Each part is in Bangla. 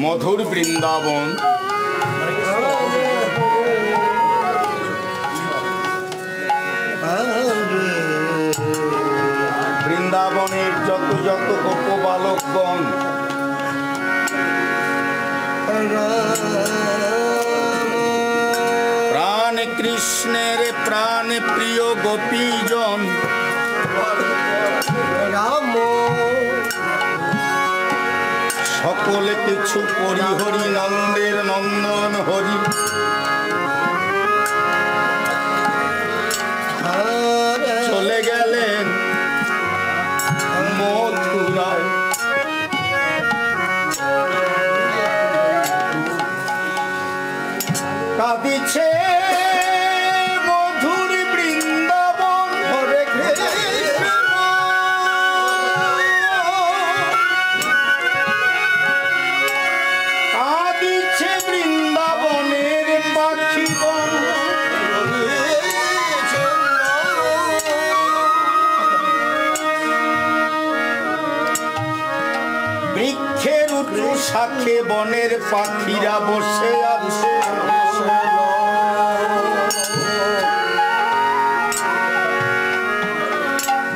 মধুর বৃন্দাবন, বৃন্দাবনের যত যত গোপ বালকগণ প্রাণ কৃষ্ণের প্রাণ প্রিয় গোপীজন সকলে কিছু পরিহরি নন্দের নন্দন হরি চলে গেলেন মথুরায়। কাঁদিছে মধুর বৃন্দাবন, হরে কৃষ্ণ কাঁদিছে বৃন্দাবনের পাখিগণ, বৃক্ষের উঁচু শাখে বনের পাখিরা বসে আছে।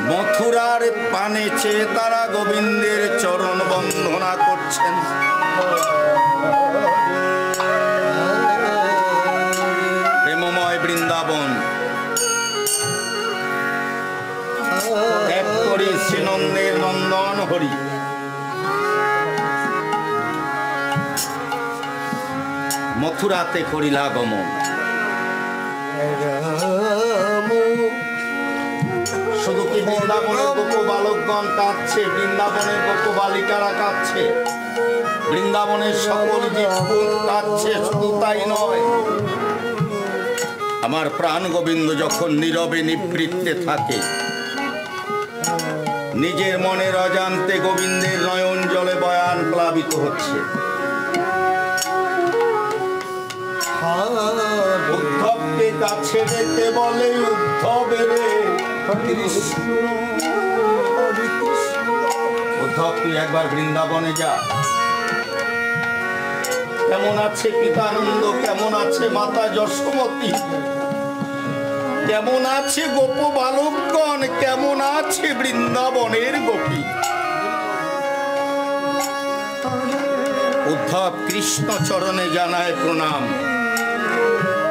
মথুরার পানে চেয়ে তারা গোবিন্দের চরণ বন্দনা করছেন। প্রেমময় বৃন্দাবন এক করে শ্রীনন্দের নন্দন হরি। মথুরাতে করিলা গমন। শুধু কি বৃন্দাবনের গোপ বালকগণ কাঁদছে, বৃন্দাবনের গোপ বালিকারা কাঁদছে, বৃন্দাবনের সকল জীবকুল কাঁদছে, শুধু তাই নয়, আমার প্রাণ গোবিন্দ যখন নীরবে নিবৃত্তে থাকে, নিজের মনের অজান্তে গোবিন্দের নয়ন জলে বয়ান প্লাবিত হচ্ছে। উদ্ধবকে কাছে যেতে বলে, উদ্ধবের উদ্ধব তুই একবার বৃন্দাবনে যা। কেমন আছে পিতানন্দ, কেমন আছে মাতা যশোমতী, কেমন আছে গোপ বালকগণ, কেমন আছে বৃন্দাবনের গোপী। উদ্ধব কৃষ্ণ চরণে জানায় প্রণাম।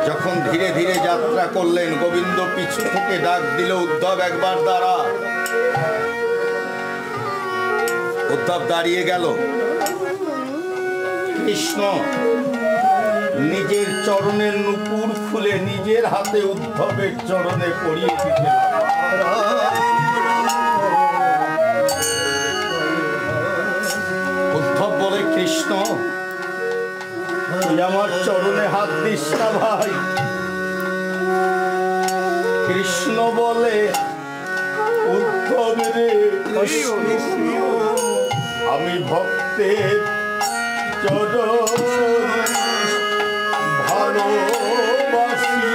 যখন ধীরে ধীরে যাত্রা করলেন, গোবিন্দ পিছু থেকে ডাক দিল, উদ্ধব একবার দাঁড়া। উদ্ধব দাঁড়িয়ে গেল। কৃষ্ণ নিজের চরণের নুপুর খুলে নিজের হাতে উদ্ধবের চরণে পরিয়ে দিতে উদ্ধব বলে, কৃষ্ণ তুই আমার চরণে হাত দিস না ভাই। কৃষ্ণ বলে, উদ্ধব রে, আমি ভক্তের চরণ ভালোবাসি।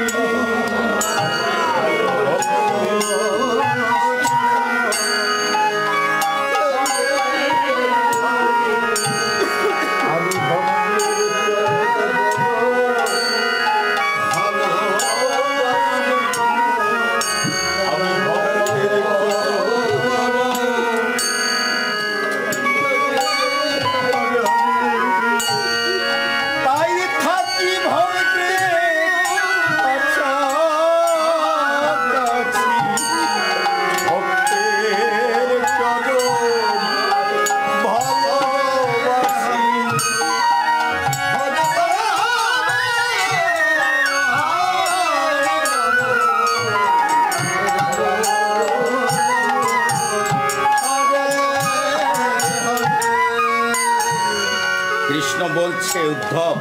বলছে, উদ্ধব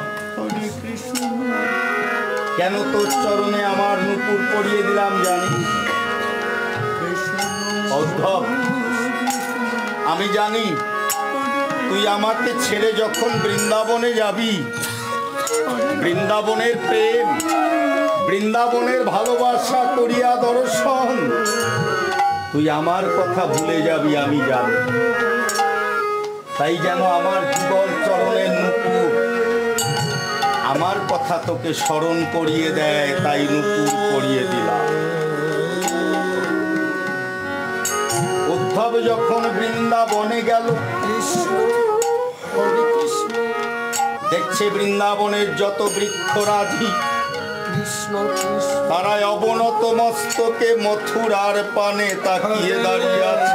কেন তোর চরণে আমার নুপুর পরিয়ে দিলাম জানি? উদ্ধব আমি জানি তুই আমাকে ছেড়ে যখন বৃন্দাবনে যাবি, বৃন্দাবনের প্রেম, বৃন্দাবনের ভালোবাসা করিয়া দর্শন, তুই আমার কথা ভুলে যাবি আমি জানি। তাই যেন আমার যুগল চরণের নূপুর আমার কথা তোকে স্মরণ করিয়ে দেয়, তাই নূপুর করিয়ে দিলাম। উদ্ধব যখন বৃন্দাবনে গেল, দেখছে বৃন্দাবনের যত বৃক্ষরাজি তারাই অবনত মস্তকে মথুরার পানে তাকিয়ে দাঁড়িয়ে আছে।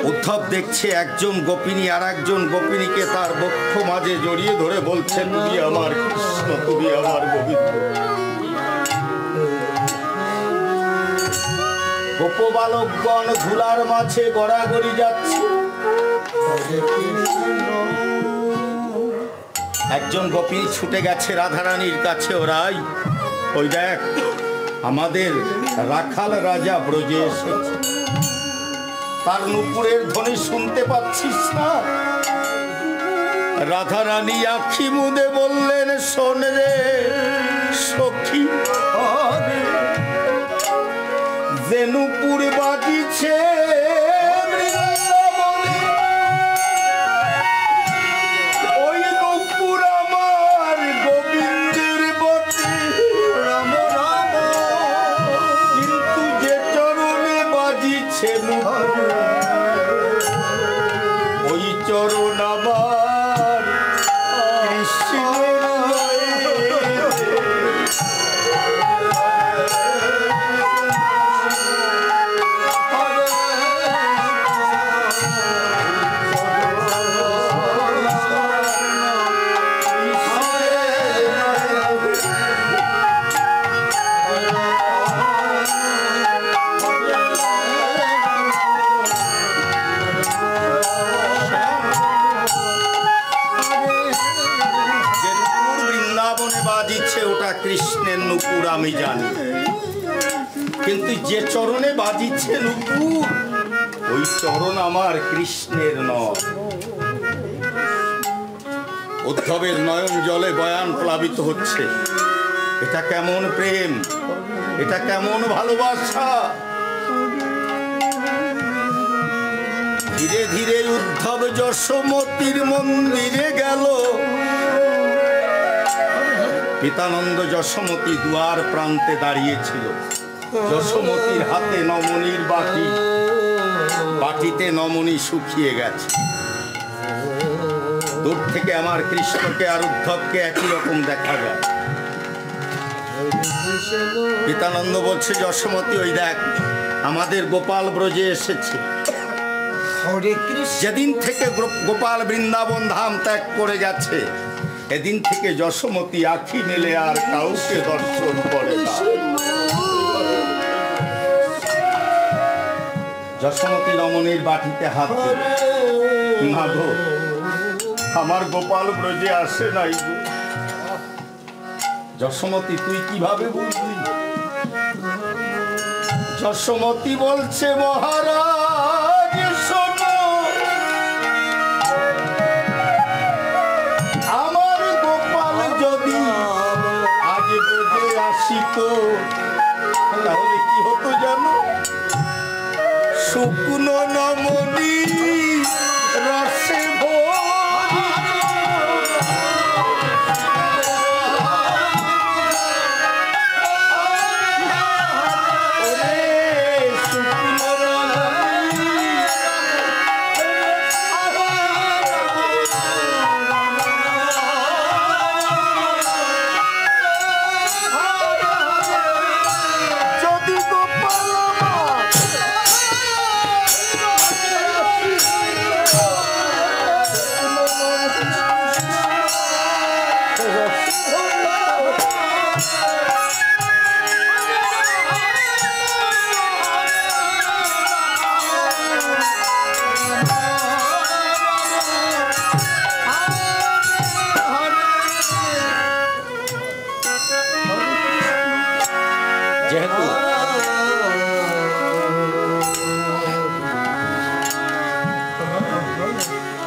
উদ্ধব দেখছে একজন গোপিনী আর একজন গোপিনীকে তার বক্ষ মাঝে জড়িয়ে ধরে বলছে, তুমি আমার কৃষ্ণ, তুমি আমার গোবিন্দ। গোপবালকগণ ধুলার মাঝে গড়াগড়ি যাচ্ছে। একজন গোপিনী ছুটে গেছে রাধারানীর কাছে, ওরাই ওই দেখ আমাদের রাখাল রাজা ব্রজে এসেছে, তার নূপুরের ধ্বনি শুনতে পাচ্ছিস না? রাধারানী আখি মুদে বললেন, শোন রে সখী, যে নূপুর বাজিছে ওই নূপুর আমার গোবিন্দের বটে, কিন্তু যে চরণে বাজিছে নূপুর ওই চরণ আমার কৃষ্ণের। কৃষ্ণের নূপুর আমি জানি, কিন্তু যে চরণে বাজিছে নূপুর ওই চরণ আমার কৃষ্ণের নয়। উদ্ধবের নয়ন জলে বয়ান প্লাবিত হচ্ছে। এটা কেমন প্রেম, এটা কেমন ভালোবাসা! ধীরে ধীরে উদ্ধব যশোমতীর মন্দিরে গেল। পিতানন্দ যশোমতী দুয়ার প্রান্তে দাঁড়িয়েছিল। যশোমতীর হাতে নমনীর বাটি, বাটিতে নমনী শুকিয়ে গেছে। দূর থেকে আমার কৃষ্ণকে আর উদ্ধবকে একই রকম দেখা যায়। পিতানন্দ বলছে, যশোমতী ওই দেখ আমাদের গোপাল ব্রজে এসেছে। যেদিন থেকে গোপাল বৃন্দাবন ধাম ত্যাগ করে গেছে এদিন থেকে যশোমতী আখি মেলে আর কাউকে দর্শন করে না। যশোমতী রমণীর বাটিতে হাত দেবে, না গো আমার গোপাল ব্রজে আসে নাই গো। যশোমতী তুই কিভাবে বুঝলি? যশোমতী বলছে, মহারাজ শোনো, আমার গোপাল যদি আজ ব্রজে আসিত তাহলে কি হতো জানো? শুকনো নমনী রসে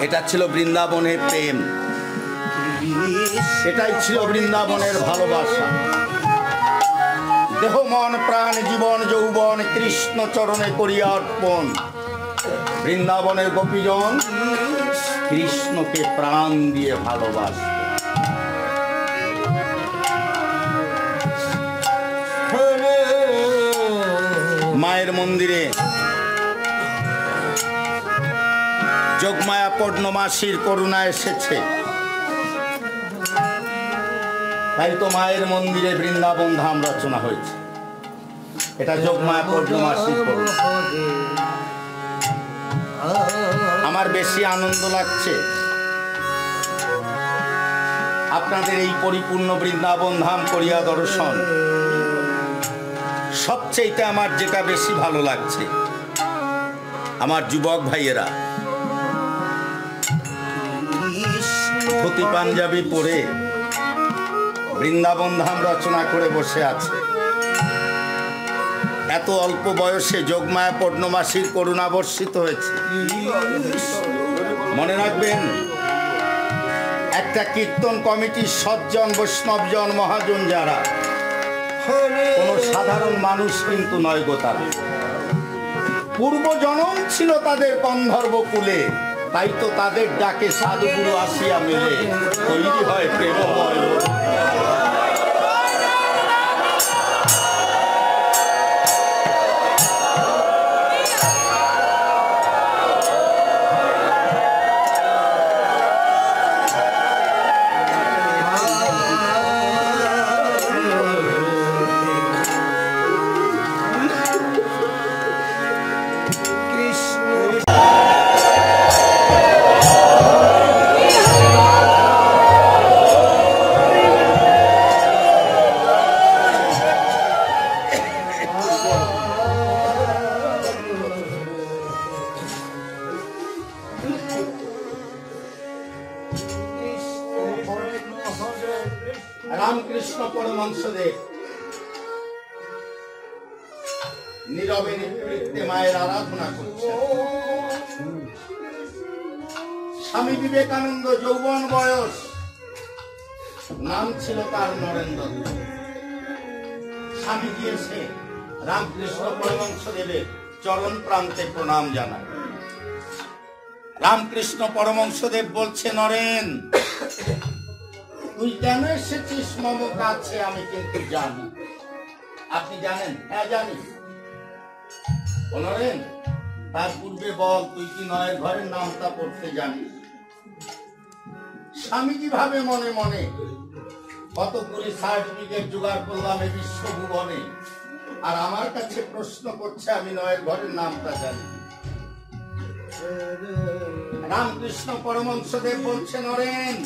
এটা ছিল বৃন্দাবনের প্রেম, এটাই ছিল বৃন্দাবনের ভালোবাসা। দেহ মন প্রাণ জীবন যৌবন কৃষ্ণ চরণে করিয়া অর্পণ। বৃন্দাবনের গোপীজন কৃষ্ণকে প্রাণ দিয়ে ভালোবাসে। মায়ের মন্দিরে যোগমায়া পূর্ণমাসীর করুণা এসেছে, তাই তো মায়ের মন্দিরে বৃন্দাবন ধাম রচনা হয়েছে। এটা যোগমায়া পূর্ণমাসীর করুণা। আমার বেশি আনন্দ লাগছে আপনাদের এই পরিপূর্ণ বৃন্দাবন ধাম করিয়া দর্শন। সবচেয়ে আমার যেটা বেশি ভালো লাগছে, আমার যুবক ভাইয়েরা ধুতি পাঞ্জাবি পরে বৃন্দাবন ধাম রচনা করে বসে আছে। এত অল্প বয়সে যোগমায়া পূর্ণমাসীর করুণা বর্ষিত হয়েছে। মনে রাখবেন, একটা কীর্তন কমিটির সজ্জন বৈষ্ণবজন মহাজন যারা, কোন সাধারণ মানুষ কিন্তু নয় গো। তারা পূর্ব জনম ছিল তাদের গন্ধর্ব কুলে, তাই তো তাদের ডাকে সাধুগুরু আসিয়া মেলে, তৈরি হয় প্রেমময়। রামকৃষ্ণ পরমহংসদেব নীরবে নিবৃত্তে মায়ের আরাধনা করছেন। স্বামী বিবেকানন্দ যৌবন বয়স, নাম ছিল তার নরেন্দ্র। স্বামীজি এসে রামকৃষ্ণ পরমহংসদেবের চরণ প্রান্তে প্রণাম জানায়। রামকৃষ্ণ পরমহংসদেব বলছে, নরেন, তুই কেন এসেছিস মম কাছে আমি কিন্তু জানি। আপনি জানেন? হ্যাঁ জানি। নরেন, তার পূর্বে বল, তুই কি নয়ের ঘরের নামটা পড়তে জানিস? স্বামীজি ভাবে মনে মনে, কতগুলি সার্টিফিকেট জোগাড় করলাম এই বিশ্বভুবনে, আর আমার কাছে প্রশ্ন করছে আমি নয়ের ঘরের নামটা জানি। রামকৃষ্ণ পরমহংসদেব বলছে, নরেন,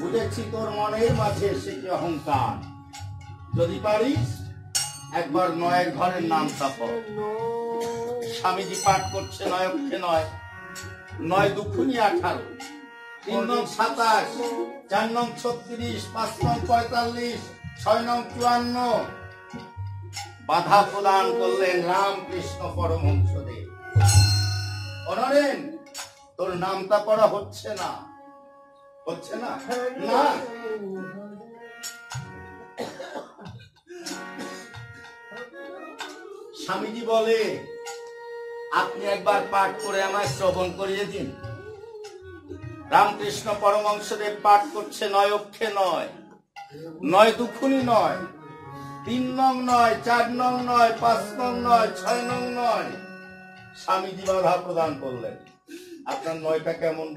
বুঝেছি তোর মনের মাঝে সে কি অহংকার। যদি পারিস একবার নয়ের ঘরের নামটা পড়। স্বামীজি পাঠ করছে, নয়ক্ষে নয়, 9 দুখুনি 18, 3 নং 27, 4 নং 36, 5 নং 45, 6 নং 54। বাধা প্রদান করলেন রামকৃষ্ণ পরমহংসদেব। নরেন, তোর নামটা পড়া হচ্ছে না, হচ্ছে না। না, স্বামীজি বলে, আপনি একবার পাঠ করে আমায় শ্রবণ করিয়ে দিন। রামকৃষ্ণ পরমহংসদেব পাঠ করছে, 9 অক্ষে 9, 9 দুখুনি 9, 3 নং 9, 4 নং 9, 5 নং 9, 6 নং 9। স্বামীজি বাধা প্রদান করলেন, আপনার 9টা কেমন?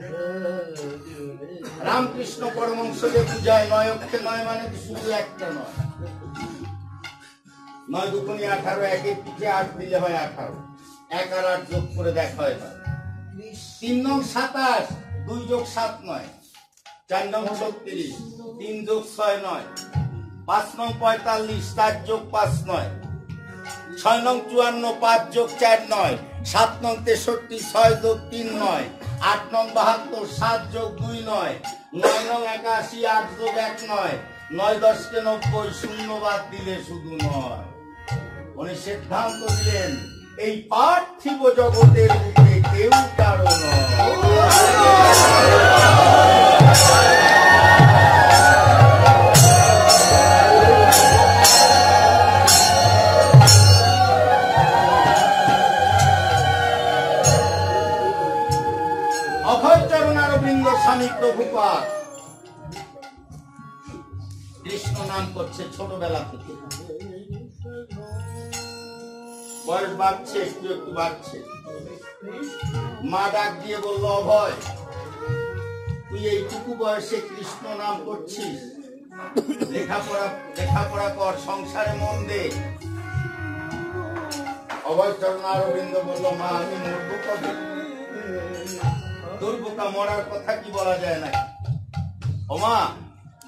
রামকৃষ্ণ পরমহংসদেব বুঝায়, 9 অক্ষে 9 মানে শুধু একটা নয়। 9 দুগুণে 18, একের পিঠে 8 দিলে হয় 18, 1 আর 8 যোগ করে দেখা হয় 3 নং 27, 2 যোগ 7 9, 4 নং 36, 3 যোগ 6 9, 5 নং 45, 4 যোগ 5 9, 6 নং 54, 5 যোগ 4 9, 7 নং 63, 6 যোগ 3 9, 8 নং 72, 7 যোগ 2 9, 9 নং 81, 8 যোগ 1 9, 9 10 কে 90, শূন্য বাদ দিলে শুধু 9। উনি সিদ্ধান্ত দিলেন, এই পার্থিব জগতের মধ্যে কেউ কারো নয়। নাম করছে ছোটবেলা থেকে, বয়স বাড়ছে, একটু একটু বাড়ছে। মা ডাক দিয়ে বলল, অভয় তুই এইটুকু বয়সে কৃষ্ণ নাম করছিস, লেখাপড়া কর, সংসারে মন দে। অভয় চরণারবিন্দ বলল, মা আমি মরবো কবে? দুর্বোকা, মরার কথা কি বলা যায় না? ও মা,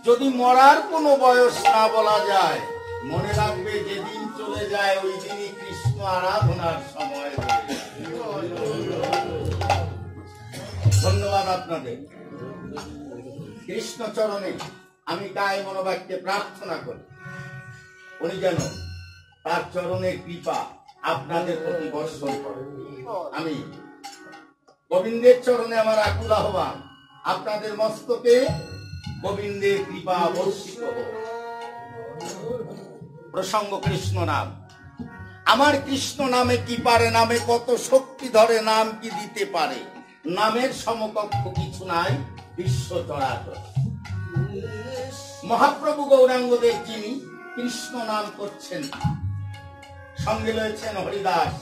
যদি মরার কোনো বয়স না বলা যায়, মনে রাখবে যেদিন চলে যায় ওই দিনই কৃষ্ণ আরাধনার সময়। ধন্যবাদ আপনাদের। কৃষ্ণ চরণে আমি কায় মনোবাক্যে প্রার্থনা করি, উনি যেন তার চরণের কৃপা আপনাদের প্রতি বর্ষণ করেন। আমি গোবিন্দের চরণে আমার আকুল আহ্বান, আপনাদের মস্তকে গোবিন্দের কৃপা বর্ষিত হোক। প্রসঙ্গ কৃষ্ণ নাম। আমার কৃষ্ণ নামে কি পারে, নামে কত শক্তি ধরে, নাম কি দিতে পারে, নামের সমকক্ষ কিছু নাই বিশ্ব চরাচর। মহাপ্রভু গৌরাঙ্গদেব যিনি কৃষ্ণ নাম করছেন, সঙ্গে রয়েছেন হরিদাস।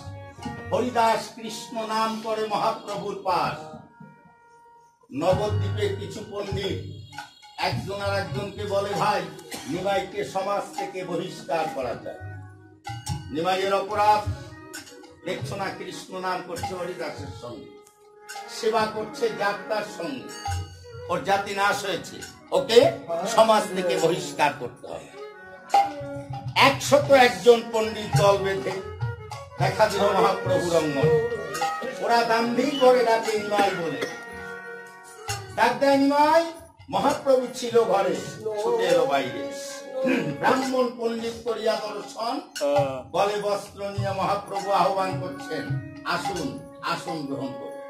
হরিদাস কৃষ্ণ নাম করে মহাপ্রভুর পাশ। নবদ্বীপের কিছু পণ্ডিত একজন আর একজনকে বলে, ভাই নিমাইকে সমাজ থেকে বহিষ্কার করা যায়। নিমাইয়ের অপরাধ দেখছো না, কৃষ্ণ নাম করছে হরিদাসের সঙ্গে, সেবা করছে যাত্রার সঙ্গে, ওর জাতি নাশ হয়েছে, ওকে সমাজ থেকে বহিষ্কার করতে হবে। 101 পণ্ডিত দল বেঁধে দেখা দিল মহাপ্রভুর অঙ্গন। ওরা দাম্ভিক করে ডাকে নিমাই বলে, ডাক দেয় নিমাই। মহাপ্রভু ছিল ঘরে, ছুটে এলো বাইরে। ব্রাহ্মণ পণ্ডিত করিয়া দর্শন, গলে বস্ত্র নিয়ে মহাপ্রভু আহ্বান করছেন, আসুন আসন গ্রহণ করুন।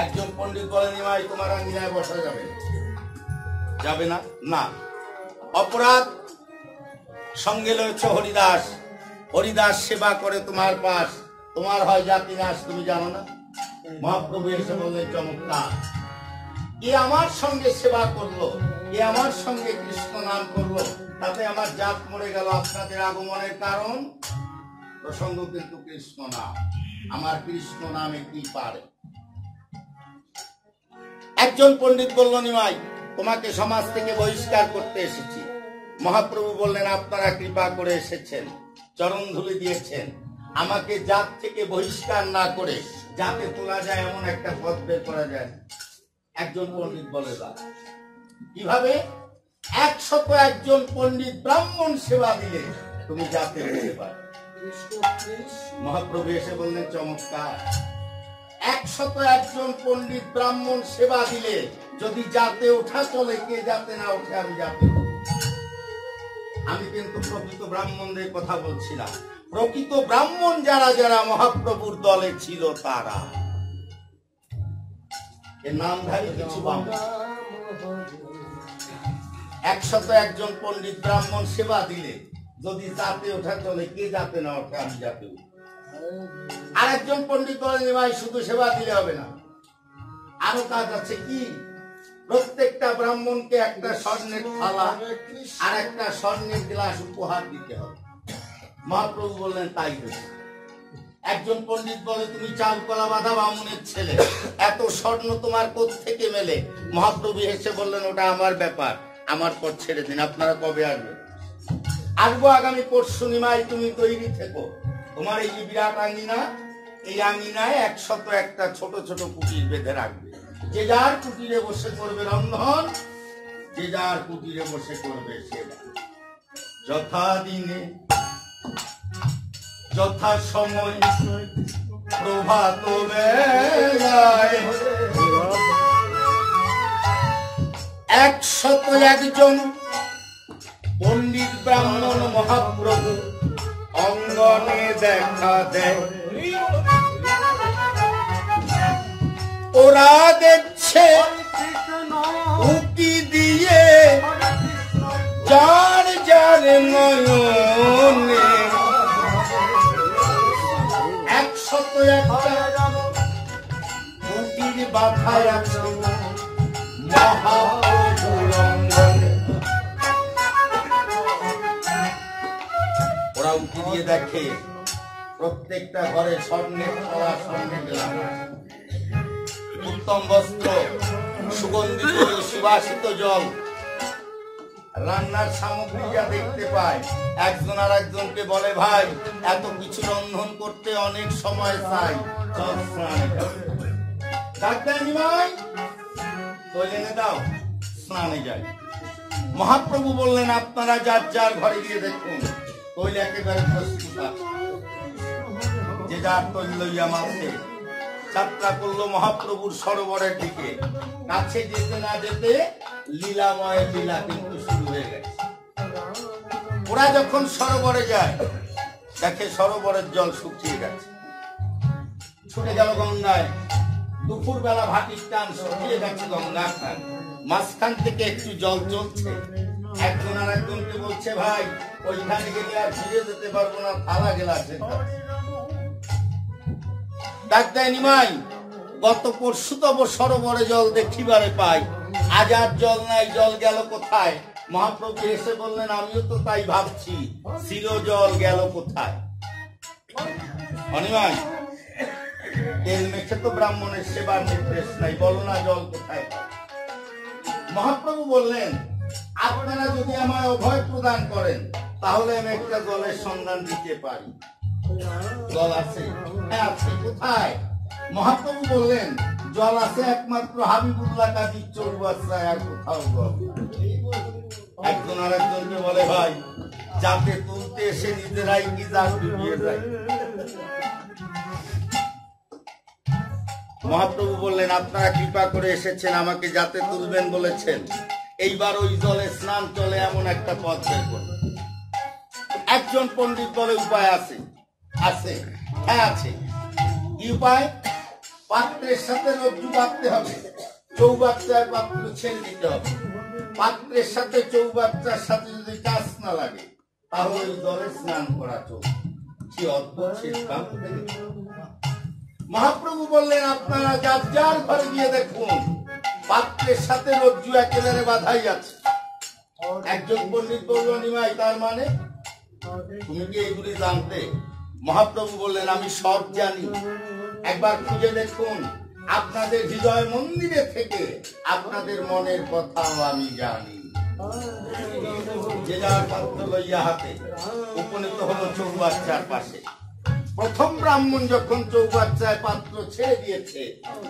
একজন পণ্ডিত বলে, নিমাই তোমার আঙ্গিনায় বসা যাবে যাবে না? না। অপরাধ। সঙ্গে রয়েছে হরিদাস, হরিদাস সেবা করে তোমার পাশ, তোমার হয় জাতি নাশ, তুমি জানো না? মহাপ্রভু এসে বললেন, চমৎকার, এ আমার সঙ্গে সেবা করলো, এ আমার সঙ্গে কৃষ্ণ নাম করলো, তাতে আমার জাত মরে গেল। আপনাদের আগমনের কারণ? প্রসঙ্গ কিন্তু কৃষ্ণ নাম। আমার কৃষ্ণ নামে কি পারে? একজন পণ্ডিত বলল, নিমাই তোমাকে সমাজ থেকে বহিষ্কার করতে এসেছি। মহাপ্রভু বললেন, আপনারা কৃপা করে এসেছেন, চরণ ধুলি দিয়েছেন, আমাকে জাত থেকে বহিষ্কার না করে যাতে তোলা যায় এমন একটা পথ বের করা যায়। একজন পণ্ডিত বলে, কিভাবে? 101 পণ্ডিত ব্রাহ্মণ সেবা দিলে তুমি জাতে উঠতে পারো। মহাপ্রভু এসে বললেন, চমৎকার, 101 পণ্ডিত ব্রাহ্মণ সেবা দিলে যদি জাতে ওঠা চলে, কে জাতে না ওঠে আমি জাতে। আমি কিন্তু প্রকৃত ব্রাহ্মণদের কথা বলছিলাম। প্রকৃত ব্রাহ্মণ যারা যারা মহাপ্রভুর দলে ছিল, তারা এর নামধারী কিছু ব্রাহ্মণ। 101 পণ্ডিত ব্রাহ্মণ সেবা দিলে যদি জাতে ওঠা চলে, কে জাতে না ওঠে আমি জাতে উঠি। আরেকজন পণ্ডিত বলেন, ভাই শুধু সেবা দিলে হবে না, আরো কাজ আছে। কি? প্রত্যেকটা ব্রাহ্মণকে একটা স্বর্ণের থালা আর একটা স্বর্ণের গ্লাস উপহার দিতে হবে। মহাপ্রভু বললেন, তাই হয়েছে। একজন পণ্ডিত বলে, তুমি চাল কলা বাঁধা বামুনের ছেলে, এত স্বর্ণ তোমার কোত্থেকে মেলে? মহাপ্রভু হেসে বললেন, ওটা আমার ব্যাপার, আমার পর ছেড়ে দিন। আপনারা কবে আসবেন? আসবো আগামী পরশু। নিমাই তুমি তৈরি থেকো। তোমার এই যে বিরাট আঙ্গিনা, এই আঙ্গিনায় 101টা ছোট ছোট কুটির বেঁধে রাখবে। যে যার কুটিরে বসে করবে রন্ধন, যে যার কুটিরে বসে করবে সেবা। যথা দিনে যথা সময় প্রভাত বেলায় 101 পণ্ডিত ব্রাহ্মণ মহাপ্রভু অঙ্গনে দেখা দেয়। ওরা দেখছে উকি দিয়ে যার যার নয়নে। 101 কুটির বাঁধায় আছে মহাপ্রভুর অঙ্গনে। ওরা উঠে দিয়ে দেখে প্রত্যেকটা ঘরে স্বর্ণের থালা, স্বর্ণের গ্লাস, উত্তম বস্ত্র, সুগন্ধিত সুবাসিত জল, রান্নার সামগ্রী যা দেখতে পায়। একজন আর একজনকে বলে, ভাই এত কিছু রন্ধন করতে অনেক সময় চাই, চল স্নানে যাও। ডাক্তার নিমাই তৈল এনে দাও, স্নানে যাই। মহাপ্রভু বললেন, আপনারা যার যার ঘরে গিয়ে দেখুন তৈল একেবারে প্রস্তুত আছে। যে যার তৈল লইয়া মাসে যাত্রা করলো মহাপ্রভুর সরোবরের দিকে। কাছে যেতে না যেতে লীলাময় লীলা কিন্তু শুরু হয়ে গেছে। ওরা যখন সরোবরে যায় দেখে সরোবরের জল শুকিয়ে গেছে। ছুটে গেল গঙ্গায়। দুপুর বেলা ভাটির টান, শুকিয়ে গেছে গঙ্গা খান। মাঝখান থেকে একটু জল চলছে। একজন আর একজনকে বলছে, ভাই ওইখানে গেলে আর ফিরে যেতে পারবো না, থালা গেলাছে। ডাক্তার নিমাই, গত পরশুতম সরোবরে জল দেখিবারে পাই, আজ আর জল নাই, জল গেল কোথায়? মহাপ্রভু এসে বললেন, আমিও তো তাই ভাবছি, ছিল জল গেল কোথায়? অনিমাই, তেল মেখে তো ব্রাহ্মণের সেবার নির্দেশ নাই, বলো না জল কোথায়? মহাপ্রভু বললেন, আপনারা যদি আমায় অভয় প্রদান করেন তাহলে আমি একটা জলের সন্ধান দিতে পারি। জল আছে? হ্যাঁ আছে। কোথায়? মহাপ্রভু বললেন, জল আছে একমাত্র হাবিবুল্লাহ কাজীর চৌবাচ্চায়, আর কোথাও জল। একজন আর একজনকে বলে, ভাই যাতে তুলতে এসে নিজেরাই কি জাল ডুবিয়ে যায়। মহাপ্রভু বললেন, আপনারা কৃপা করে এসেছেন, আমাকে যাতে তুলবেন বলেছেন, এইবার ওই জলে স্নান চলে এমন একটা পথ বের করুন। একজন পণ্ডিত বলে, উপায় আছে। আছে? হ্যাঁ আছে। কি উপায়? পাত্রের সাথে রজ্জু বাঁধতে হবে, চৌবাচ্চার পাত্র ছেড়ে দিতে হবে। পাত্রের সাথে চৌবাচ্চার সাথে যদি কাজ না লাগে তাহলে ওই জলে স্নান করা চলবে। কি অদ্ভুত সিদ্ধান্ত! মহাপ্রভু বললেন, আপনারা যার যার ঘরে গিয়ে দেখুন পাত্রের সাথে রজ্জু একেবারে বাঁধাই আছে। একজন পণ্ডিত বলল, নিমাই তার মানে তুমি কি এগুলি জানতে? মহাপ্রভু বললেন, আমি সব জানি। একবার খুঁজে দেখুন আপনাদের হৃদয় মন্দিরে থেকে আপনাদের মনের কথাও আমি জানি। যে যার পাত্র লইয়া হাতে উপনীত হলো চৌবাচ্চার পাশে। প্রথম ব্রাহ্মণ যখন চৌবাচ্চায় পাত্র ছেড়ে দিয়েছে,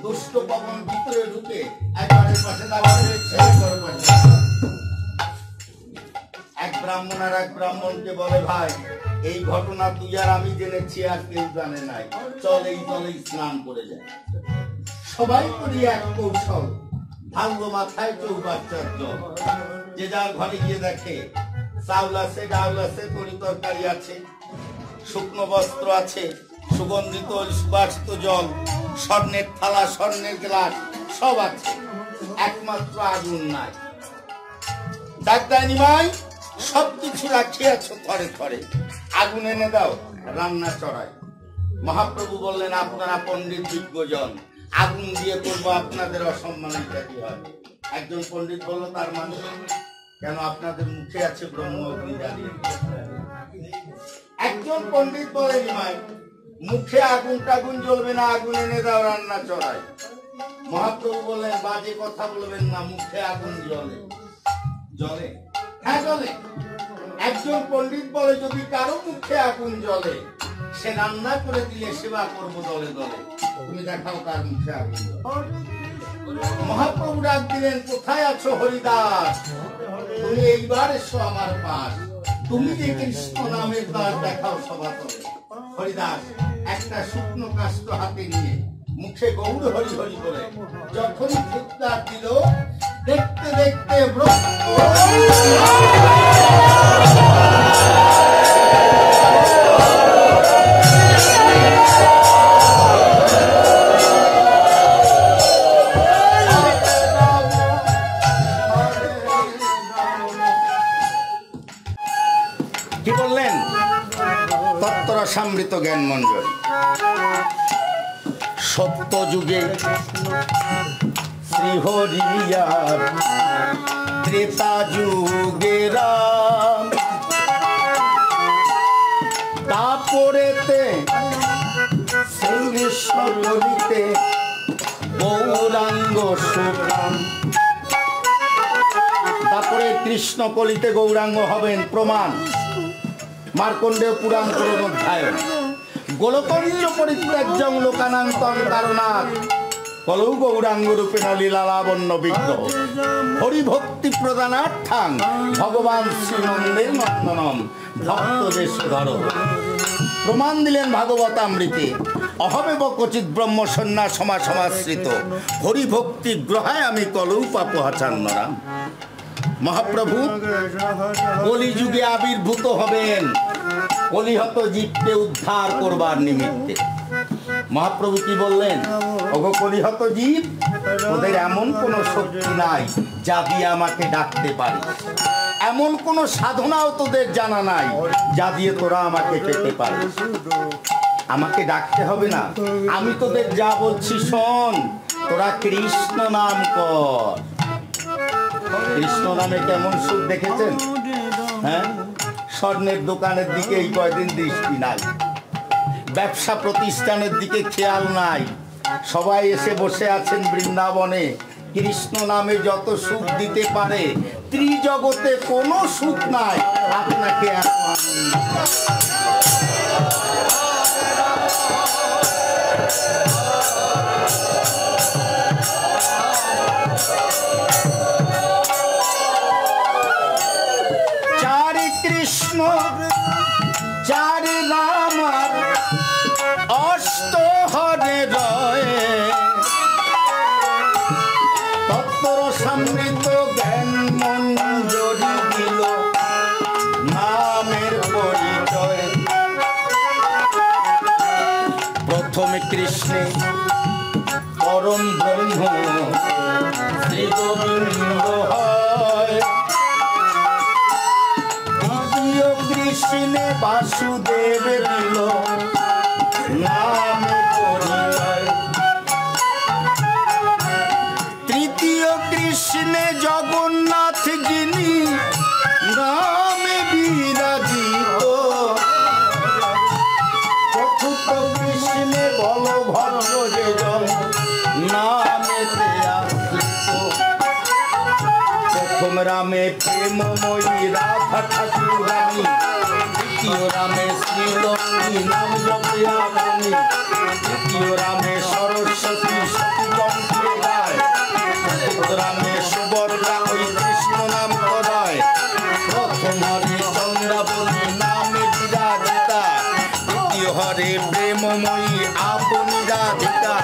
দুষ্ট পবন ভিতরে ঢুকে একবারের পাশে দাঁড়িয়ে এক ব্রাহ্মণ আর এক ব্রাহ্মণকে বলে, ভাই এই ঘটনা তুই আর আমি জেনেছি, আর কেউ জানে নাই, চল এই জলেই স্নান করে যায়। সবাই করি এক কৌশল, ভাঙ্গ মাথায় চৌবাচ্চার জল। যে যার ঘরে গিয়ে দেখে চাউল আছে, ডাউল আছে, তরি তরকারি আছে, শুকনো বস্ত্র আছে, সুগন্ধিত সুবাসিত জল, স্বর্ণের থালা, স্বর্ণের গ্লাস সব আছে, একমাত্র আগুন নাই। ডাক্তার নিমাই, সবকিছু রাখিয়াছ থরে থরে, আগুন এনে দাও, রান্না চড়াই। মহাপ্রভু বললেন, আপনারা পণ্ডিত বিজ্ঞজন, আগুন দিয়ে করবো আপনাদের অসম্মানের জাতি হয়। একজন পণ্ডিত বলল, তার মানে কেন? আপনাদের মুখে আছে ব্রহ্ম অগ্নি জ্বালিয়ে। একজন পণ্ডিত বলে, নিমাই মুখে আগুন টাগুন জ্বলবে না, আগুন এনে দাও, রান্না চড়াই। মহাপ্রভু বললেন, বাজে কথা বলবেন না, মুখে আগুন জ্বলে। জ্বলে? হ্যাঁ জ্বলে। একজন পণ্ডিত বলে, যদি কারো মুখে আগুন জ্বলে সে রান্না করে দিলে সেবা করবো দলে দলে, তুমি দেখাও কার মুখে আগুন জ্বলে। মহাপ্রভু ডাক দিলেন, কোথায় আছো হরিদাস? তুমি এইবার এসো আমার পাশ, তুমি যে কৃষ্ণ নামের দাস দেখাও সভাতলে। হরিদাস একটা শুকনো কাষ্ঠ হাতে নিয়ে মুখে গৌর হরি হরি বলে যখনই ফুৎকার দিল, দেখতে দেখতে কি বললেন? তত্ত্বরসামৃত জ্ঞান মন্ডল। সত্য যুগে শ্রীহরিয়ার, ত্রেতা যুগে রাম, তারপরেতে শ্রীকৃষ্ণ কলিতে গৌরাঙ্গ সুখাম। তারপরে কৃষ্ণ কলিতে গৌরাঙ্গ হবেন, প্রমাণ মার্কণ্ডেয় পুরাণ পুরন অধ্যায়। গোলকঞ্চ পরিত্যাজ্যং লোকানান্তং কারণাৎ কলৌ গৌরাঙ্গ রূপেণ লীলালাবণ্য বিগ্রহ হরিভক্তি প্রদানার্থাং ভগবান শ্রীনন্দের নন্দনম ভক্তদেশ ধর। প্রমাণ দিলেন ভাগবতামৃতে, অহমেব কচিৎ ব্রহ্ম সন্ন্যাস সমাশ্রিত হরিভক্তি গ্রহায় আমি কলৌ পাপহাচান্নরাম। মহাপ্রভু কলিযুগে আবির্ভূত হবেন কলিহত জীবকে উদ্ধার করবার নিমিত্তে। মহাপ্রভু কি বললেন? ওগো কলিহত জীব, ওদের এমন কোন শক্তি নাই যা দিয়ে আমাকে ডাকতে পারে, এমন কোন সাধনাও তোদের জানা নাই যা দিয়ে তোরা আমাকে পেতে পারে। আমাকে ডাকতে হবে না, আমি তোদের যা বলছি শোন, তোরা কৃষ্ণ নাম কর। কৃষ্ণ নামে কেমন সুখ দেখেছেন? হ্যাঁ, স্বর্ণের দোকানের দিকে এই কয়দিন দৃষ্টি নাই, ব্যবসা প্রতিষ্ঠানের দিকে খেয়াল নাই, সবাই এসে বসে আছেন বৃন্দাবনে। কৃষ্ণ নামে যত সুখ দিতে পারে ত্রিজগতে কোনো সুখ নাই আপনাকে। চারি কৃষ্ণ চারি রাম অষ্ট হরে রয়ে, তত্তর সমৃদ্ধ জ্ঞান মঞ্জরি দিল নামের পরিচয়। প্রথমে কৃষ্ণে পরম ব্রহ্ম শ্রী গোবিন্দ হয়, দ্বিতীয় কৃষ্ণে বাসুদেব দিল নামে পরিচয়, তৃতীয় কৃষ্ণে জগন্নাথ যিনি নামে বিরাজিত, চতুর্থ কৃষ্ণে বলভদ্র যেজন নামেতে আশ্রিত। প্রথম রামে প্রেমময়ী রাধা ঠাকুরানী, দ্বিতীয় রামে শ্রীলক্ষ্মী নাম জপে আপনি, তৃতীয় রামে সরস্বতী সতী কণ্ঠে গায়, চতুর্থ রামে সুবর্ণা ওই কৃষ্ণ নাম করায়। প্রথম হরে চন্দ্রাবলী নামে বিরাজিতা, দ্বিতীয় হরে প্রেমময়ী আপনি রাধিকা,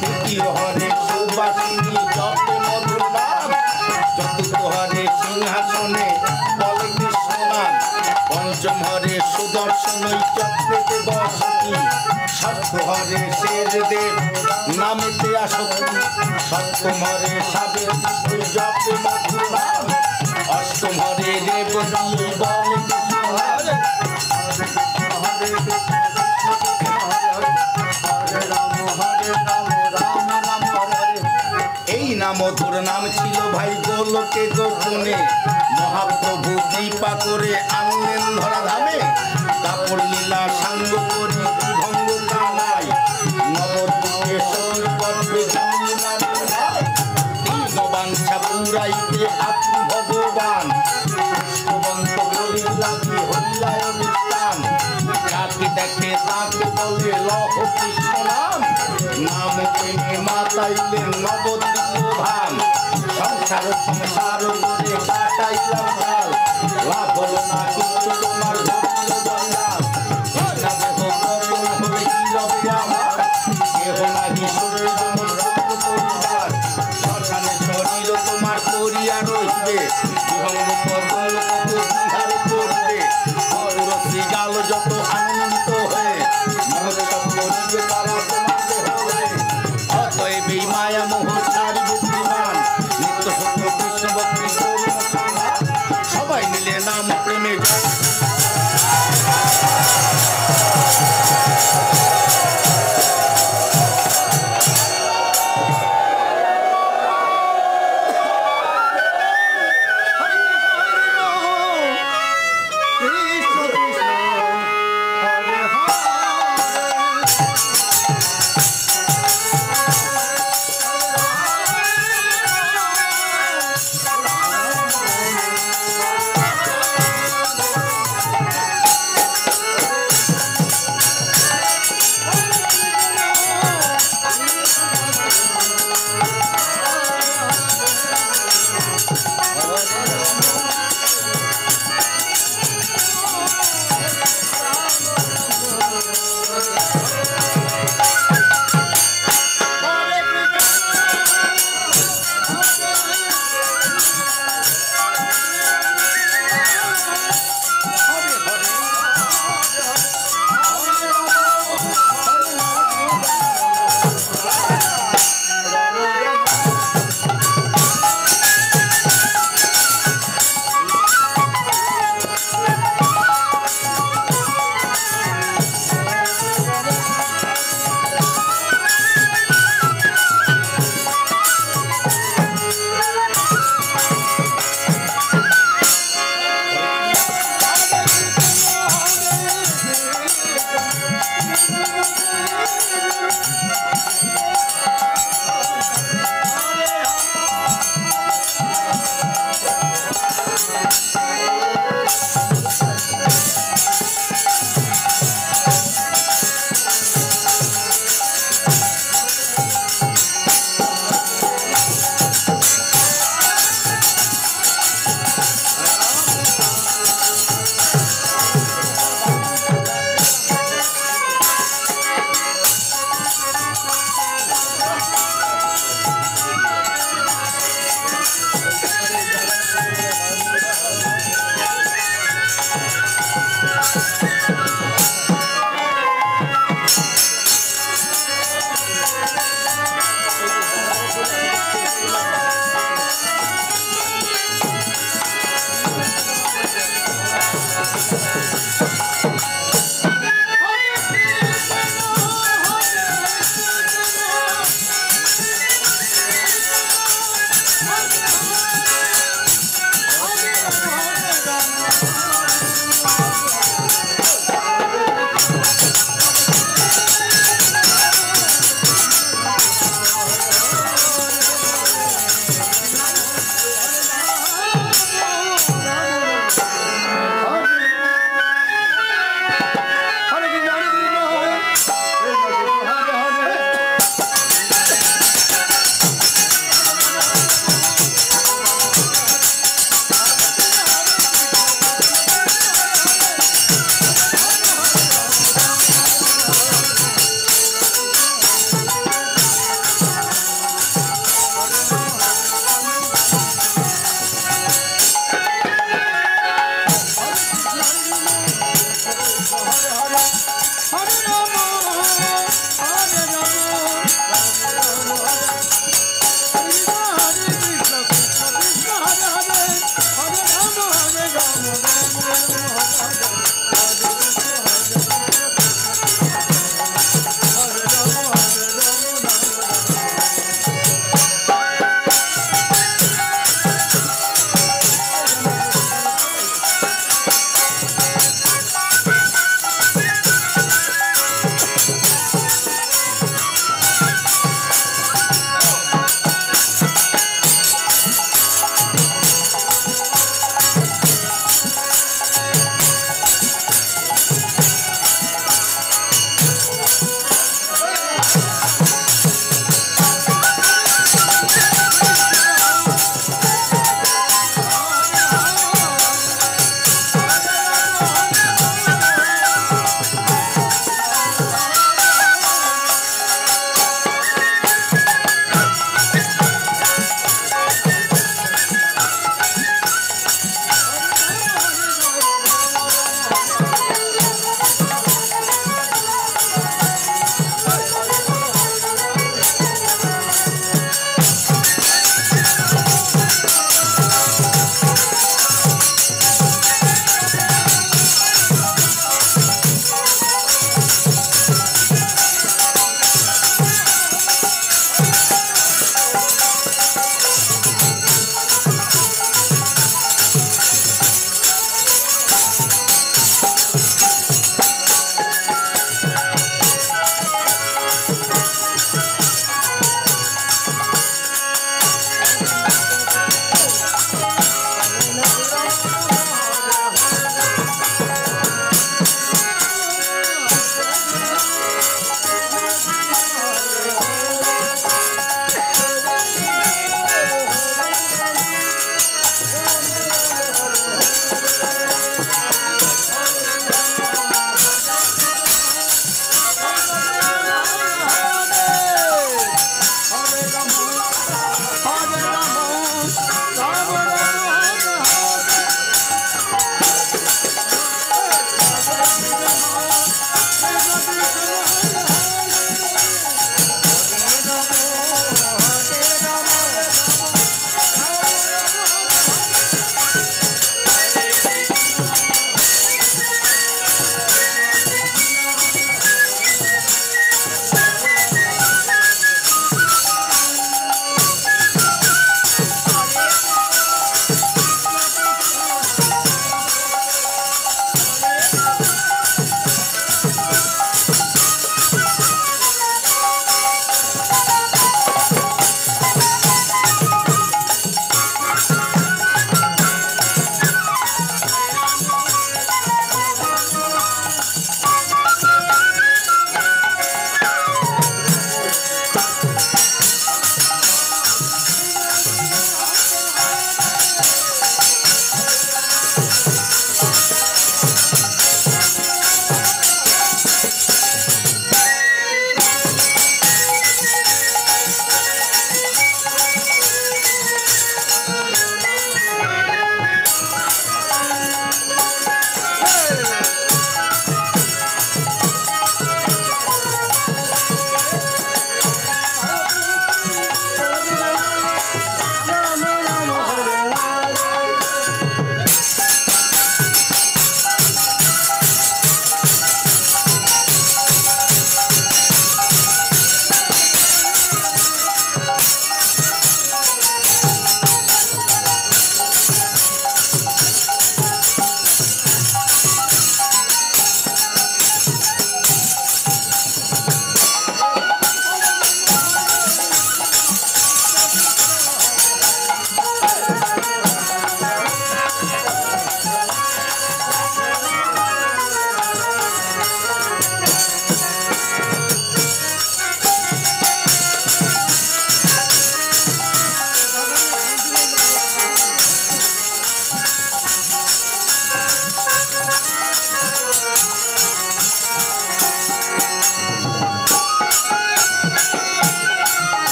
তৃতীয় হরে সুবাসিনী জপে মধুর নাম, চতুর্থ হরে সিংহাসনে বলে কৃষ্ণ নাম, পঞ্চম হরে সুদর্শন চক্রেতে বসতি, ষষ্ঠ হরে শের দেব নামেতে আসক্তি, সপ্তম হরে সাবেত্রী জপে মধুর নাম, অষ্টম হরে রেবতী বলে কৃষ্ণ নাম। এই নামধুর নাম ছিল ভাই গোলকে গোপনে, মহাপ্রভু কৃপা করে আনলেন ধরা ধামে। তারপর লীলা সাঙ্গ করি ভঙ্গ কানাই, নবদ্বীপে সৈকতে বাঞ্ছা পুরাইতে আপনি ভগবান, পুষ্পবন্ত বলি লাগি হইলায় অনুষ্ঠান, যাকে দেখে তাকে বলে লহ কৃষ্ণ নাম, নাম প্রেমে মাতাইলেন নবদ্বীপ ধাম। সংসার সংসার করে কাটাইলাম কাল, লাভ হলো না কিন্তু তোমার ভক্তি জঞ্জাল, হলে কি রবে আমার কেহ নাহি শরীর পরিবার, শ্মশানে শরীর তোমার করিয়া রইবে, বিহার করবে শ্রীগাল যত আনন্দিত হয়ে মহোৎসব করিবে তারা তোমাকে হবে। অতএব এই মায়া মোহ ছাড়ি বুদ্ধিমান, নিত্য সত্য কৃষ্ণ ভক্তি সবাই মিলে নাম প্রেমে রে।